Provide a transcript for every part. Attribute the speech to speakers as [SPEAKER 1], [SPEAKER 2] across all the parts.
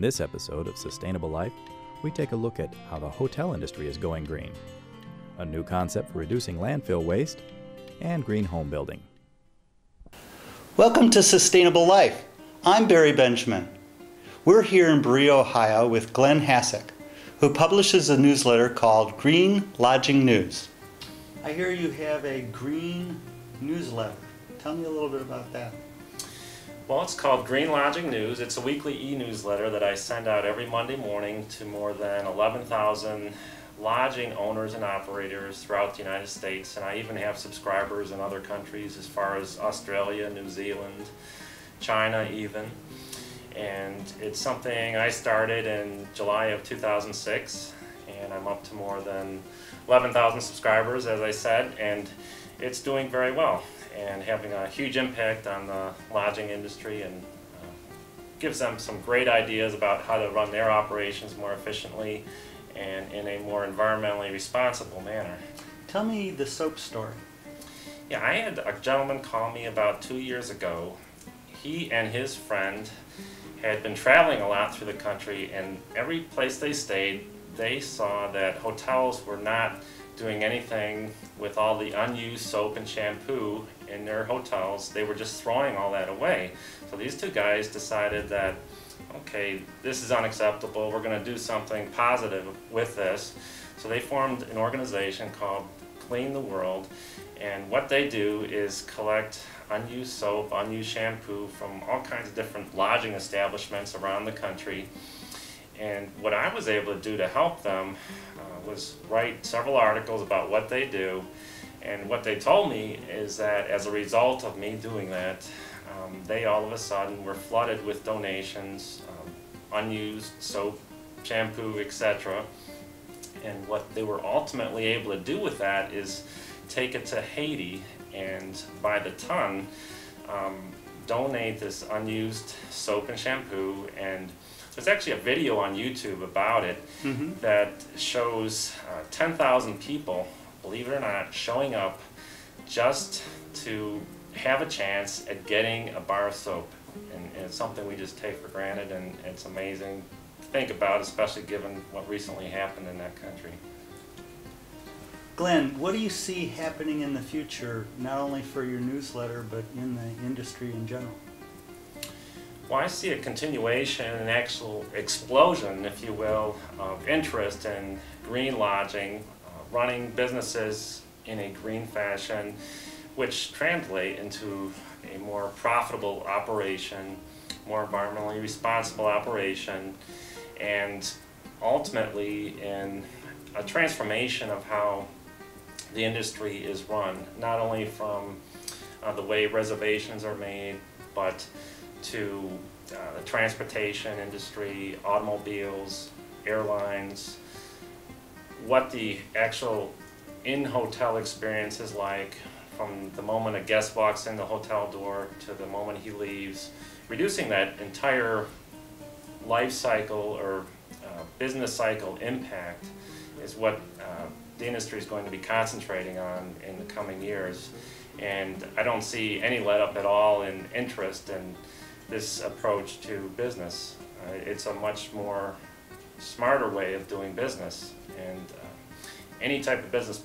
[SPEAKER 1] this episode of Sustainable Life, we take a look at how the hotel industry is going green, a new concept for reducing landfill waste, and green home building.
[SPEAKER 2] Welcome to Sustainable Life. I'm Barry Benjamin. We're here in Berea, Ohio with Glenn Hasek, who publishes a newsletter called Green Lodging News. I hear you have a green newsletter. Tell me a little bit about that.
[SPEAKER 3] Well, it's called Green Lodging News. It's a weekly e-newsletter that I send out every Monday morning to more than 11,000 lodging owners and operators throughout the United States. And I even have subscribers in other countries as far as Australia, New Zealand, China even. And it's something I started in July of 2006, and I'm up to more than 11,000 subscribers, as I said, and it's doing very well and having a huge impact on the lodging industry, and gives them some great ideas about how to run their operations more efficiently and in a more environmentally responsible manner.
[SPEAKER 2] Tell me the soap story.
[SPEAKER 3] Yeah, I had a gentleman call me about 2 years ago. He and his friend had been traveling a lot through the country, and every place they stayed, they saw that hotels were not doing anything with all the unused soap and shampoo in their hotels. They were just throwing all that away. So these two guys decided that, okay, this is unacceptable, we're going to do something positive with this. So they formed an organization called Clean the World, and what they do is collect unused soap, unused shampoo from all kinds of different lodging establishments around the country. And what I was able to do to help them was write several articles about what they do. And what they told me is that as a result of me doing that, they all of a sudden were flooded with donations, unused soap, shampoo, etc. And what they were ultimately able to do with that is take it to Haiti and by the ton donate this unused soap and shampoo. And there's actually a video on YouTube about it that shows 10,000 people, believe it or not, showing up just to have a chance at getting a bar of soap. And it's something we just take for granted, and it's amazing to think about, especially given what recently happened in that country.
[SPEAKER 2] Glenn, what do you see happening in the future, not only for your newsletter, but in the industry in general?
[SPEAKER 3] Well, I see a continuation, an actual explosion, if you will, of interest in green lodging, running businesses in a green fashion, which translate into a more profitable operation, more environmentally responsible operation, and ultimately in a transformation of how the industry is run, not only from the way reservations are made, but to the transportation industry, automobiles, airlines, what the actual in-hotel experience is like from the moment a guest walks in the hotel door to the moment he leaves. Reducing that entire life cycle or business cycle impact is what the industry is going to be concentrating on in the coming years. And I don't see any let up at all in interest in this approach to business. It's a much more smarter way of doing business, and any type of business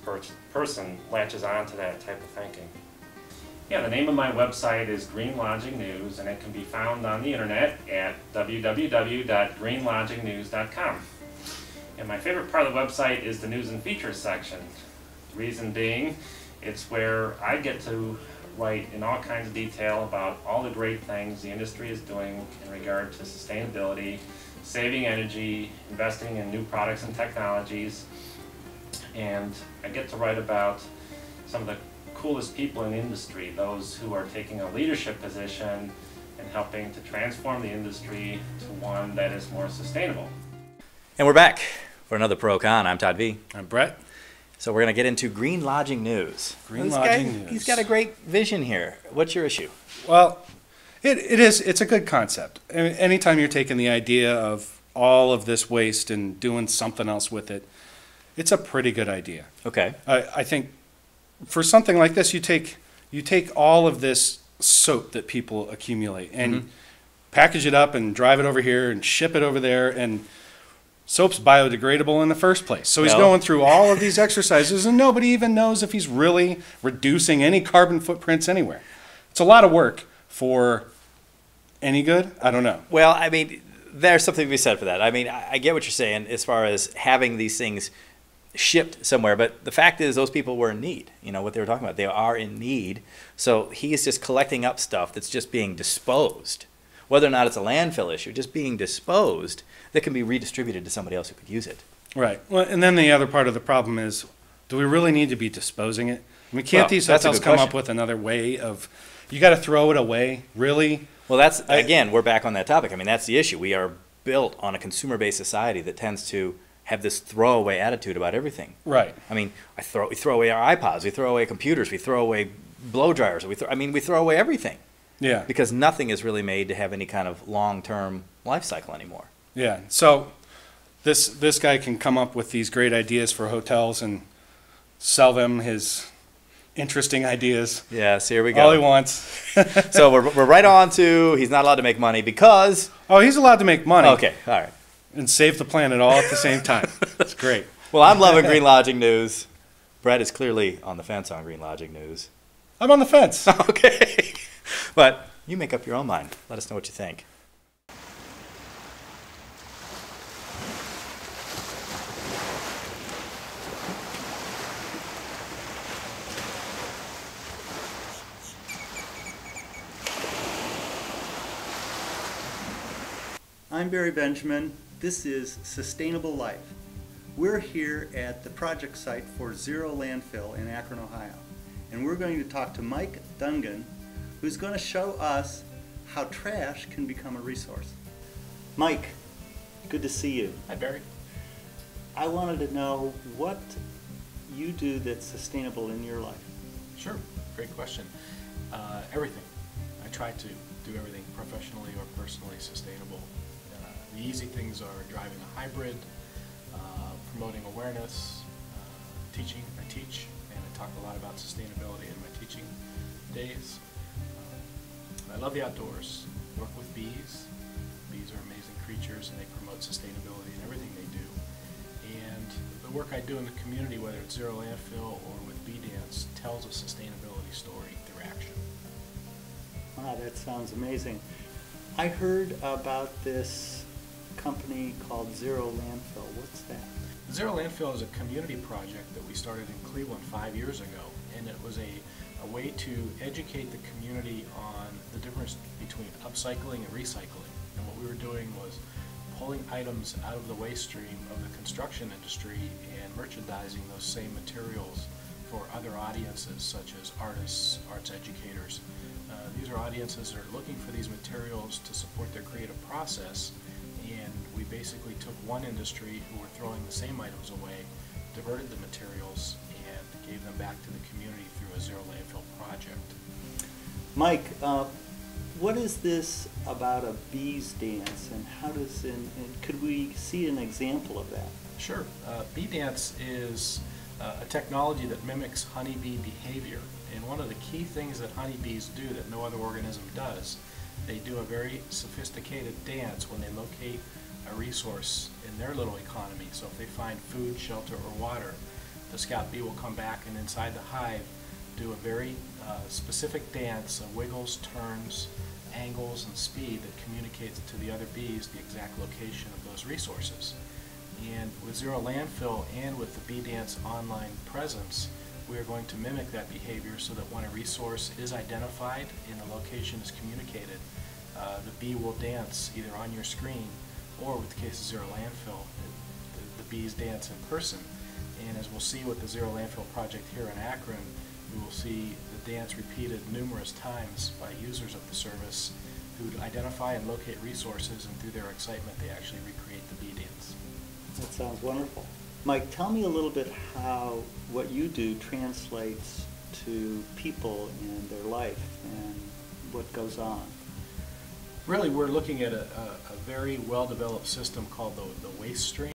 [SPEAKER 3] person latches on to that type of thinking. Yeah, the name of my website is Green Lodging News, and it can be found on the internet at www.greenlodgingnews.com. And my favorite part of the website is the news and features section. The reason being, it's where I get to write in all kinds of detail about all the great things the industry is doing in regard to sustainability, saving energy, investing in new products and technologies. And I get to write about some of the coolest people in the industry, those who are taking a leadership position and helping to transform the industry to one that is more sustainable.
[SPEAKER 1] And we're back for another Pro Con. I'm Todd V.
[SPEAKER 4] I'm Brett.
[SPEAKER 1] So we're going to get into green lodging news.
[SPEAKER 4] Green lodging news.
[SPEAKER 1] He's got a great vision here. What's your issue?
[SPEAKER 4] Well, it's a good concept. I mean, anytime you're taking the idea of all of this waste and doing something else with it, it's a pretty good idea.
[SPEAKER 1] Okay.
[SPEAKER 4] I think for something like this, you take all of this soap that people accumulate, and package it up and drive it over here and ship it over there, and soap's biodegradable in the first place. So he's going through all of these exercises, and nobody even knows if he's really reducing any carbon footprints anywhere. It's a lot of work for any good? I don't know.
[SPEAKER 1] Well, I mean, there's something to be said for that. I mean, I get what you're saying as far as having these things shipped somewhere, but the fact is those people were in need. You know what they were talking about. They are in need. So he's just collecting up stuff that's just being disposed. Whether or not it's a landfill issue, just being disposed, that can be redistributed to somebody else who could use it.
[SPEAKER 4] Right. Well, and then the other part of the problem is, do we really need to be disposing it? I mean, can't these hotels come up with another way of, you got to throw it away? Really?
[SPEAKER 1] Well, that's, again, we're back on that topic. I mean, that's the issue. We are built on a consumer-based society that tends to have this throwaway attitude about everything.
[SPEAKER 4] Right.
[SPEAKER 1] I mean, we throw away our iPods, we throw away computers, we throw away blow dryers, we throw away everything.
[SPEAKER 4] Yeah.
[SPEAKER 1] Because nothing is really made to have any kind of long-term life cycle anymore.
[SPEAKER 4] Yeah. So this guy can come up with these great ideas for hotels and sell them his interesting ideas.
[SPEAKER 1] Yes, here we go.
[SPEAKER 4] All he wants.
[SPEAKER 1] So we're right on to he's not allowed to make money because...
[SPEAKER 4] Oh, he's allowed to make money.
[SPEAKER 1] Okay, all right.
[SPEAKER 4] And save the planet all at the same time. It's great.
[SPEAKER 1] Well, I'm loving Green Lodging News. Brett is clearly on the fence on Green Lodging News.
[SPEAKER 4] I'm on the fence.
[SPEAKER 1] Okay. But you make up your own mind. Let us know what you think.
[SPEAKER 2] I'm Barry Benjamin. This is Sustainable Life. We're here at the project site for Zero Landfill in Akron, Ohio. And we're going to talk to Mike Dungan, who's going to show us how trash can become a resource. Mike, good to see you.
[SPEAKER 5] Hi, Barry.
[SPEAKER 2] I wanted to know what you do that's sustainable in your life.
[SPEAKER 5] Sure, great question. Everything. I try to do everything professionally or personally sustainable. The easy things are driving a hybrid, promoting awareness, teaching. I teach, and I talk a lot about sustainability in my teaching days. I love the outdoors. Work with bees. Bees are amazing creatures, and they promote sustainability in everything they do. And the work I do in the community, whether it's Zero Landfill or with Bee Dance, tells a sustainability story through action.
[SPEAKER 2] Wow, that sounds amazing. I heard about this company called Zero Landfill. What's that?
[SPEAKER 5] Zero Landfill is a community project that we started in Cleveland 5 years ago, and it was a way to educate the community on the difference between upcycling and recycling. And what we were doing was pulling items out of the waste stream of the construction industry and merchandising those same materials for other audiences such as artists, arts educators. These are audiences that are looking for these materials to support their creative process, and we basically took one industry who were throwing the same items away, diverted the materials, and gave them back to the community through a Zero Landfill project.
[SPEAKER 2] Mike, what is this about a bees dance, and how does, and could we see an example of that?
[SPEAKER 5] Sure. Bee Dance is a technology that mimics honeybee behavior. And one of the key things that honeybees do that no other organism does, they do a very sophisticated dance when they locate a resource in their little economy. So if they find food, shelter, or water, the scout bee will come back and inside the hive do a very specific dance of wiggles, turns, angles, and speed that communicates to the other bees the exact location of those resources. And with Zero Landfill and with the Bee Dance online presence, we are going to mimic that behavior so that when a resource is identified and the location is communicated, the bee will dance either on your screen or, with the case of Zero Landfill, the bees dance in person. And as we'll see with the Zero Landfill project here in Akron, we will see the dance repeated numerous times by users of the service who identify and locate resources, and through their excitement they actually recreate the bee dance.
[SPEAKER 2] That sounds wonderful. Mike, tell me a little bit how what you do translates to people in their life and what goes on.
[SPEAKER 5] Really, we're looking at a very well-developed system called the waste stream.